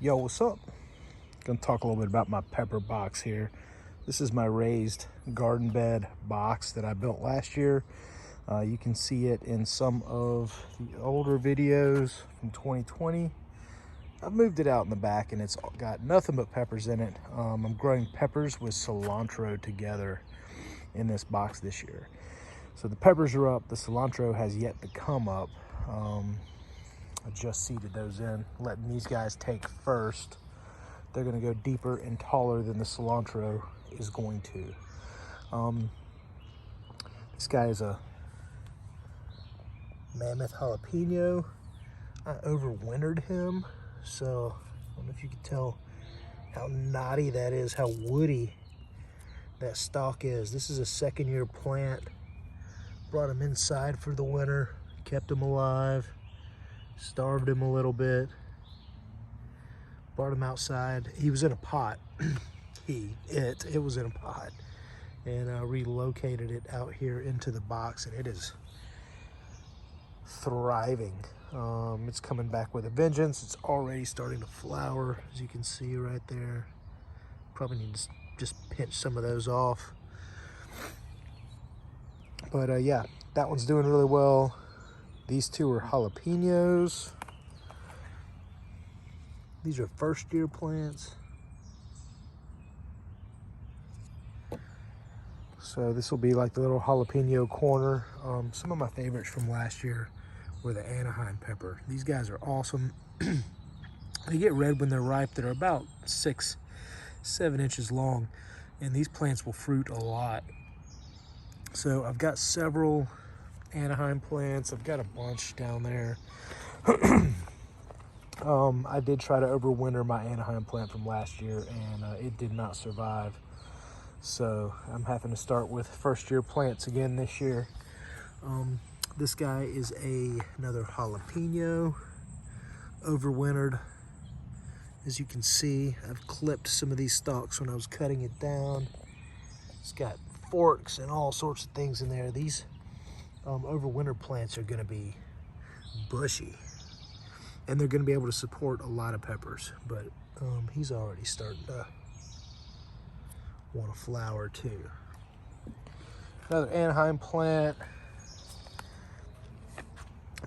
Yo, what's up? Gonna talk a little bit about my pepper box here. This is my raised garden bed box that I built last year. You can see it in some of the older videos from 2020. I've moved it out in the back and it's got nothing but peppers in it. I'm growing peppers with cilantro together in this box this year. So the peppers are up, the cilantro has yet to come up. I just seeded those in, letting these guys take first. They're gonna go deeper and taller than the cilantro is going to. This guy is a Mammoth Jalapeno. I overwintered him, so I don't know if you can tell how knotty that is, how woody that stalk is. This is a second-year plant. Brought him inside for the winter, kept him alive, starved him a little bit, brought him outside. He was in a pot. It was in a pot, and I relocated it out here into the box, and it is thriving. It's coming back with a vengeance. It's already starting to flower, as you can see right there. Probably need to just pinch some of those off. But yeah, that one's doing really well. These two are jalapenos. These are first-year plants. So this will be like the little jalapeno corner. Some of my favorites from last year were the Anaheim Pepper. These guys are awesome. They get red when they're ripe. They're about 6-7 inches long, and these plants will fruit a lot. So I've got several Anaheim plants. I've got a bunch down there. I did try to overwinter my Anaheim plant from last year, and it did not survive. So I'm having to start with first-year plants again this year. This guy is another jalapeno, overwintered. As you can see, I've clipped some of these stalks when I was cutting it down. It's got forks and all sorts of things in there. These overwinter plants are going to be bushy, and they're going to be able to support a lot of peppers. But he's already starting to want to flower too. Another Anaheim plant.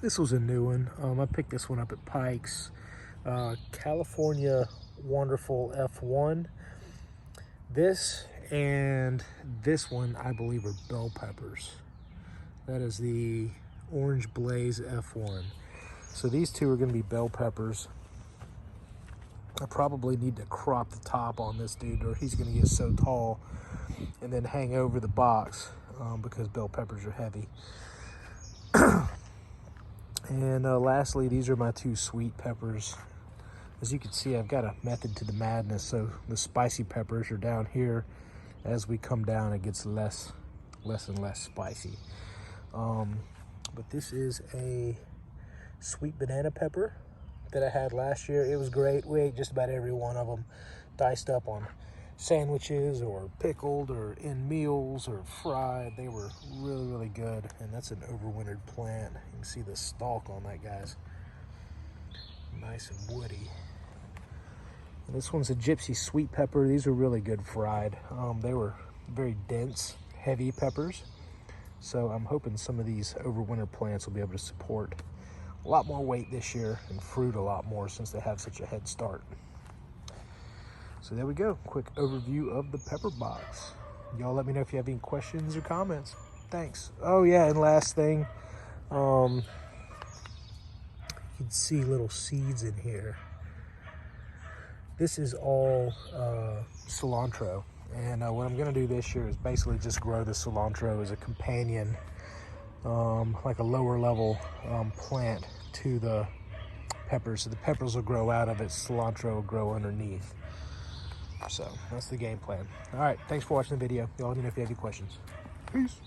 This was a new one. I picked this one up at Pike's. California Wonderful F1. This and this one, I believe, are bell peppers. That is the Orange Blaze F1. So these two are going to be bell peppers. I probably need to crop the top on this dude, or he's going to get so tall and then hang over the box because bell peppers are heavy. And lastly, these are my two sweet peppers. As you can see, I've got a method to the madness. So the spicy peppers are down here. As we come down, it gets less and less spicy. But this is a sweet banana pepper that I had last year. It was great. We ate just about every one of them, diced up on sandwiches or pickled or in meals or fried. They were really, really good. And that's an overwintered plant. You can see the stalk on that, guys. Nice and woody. And this one's a gypsy sweet pepper. These are really good fried. They were very dense, heavy peppers. So I'm hoping some of these overwinter plants will be able to support a lot more weight this year and fruit a lot more since they have such a head start. So there we go. Quick overview of the pepper box. Y'all let me know if you have any questions or comments. Thanks. Oh yeah, and last thing, you can see little seeds in here. This is all cilantro. And what I'm gonna do this year is basically just grow the cilantro as a companion, like a lower level plant to the peppers. So the peppers will grow out of it, cilantro will grow underneath. So that's the game plan. All right, thanks for watching the video. Y'all let me know if you have any questions. Peace.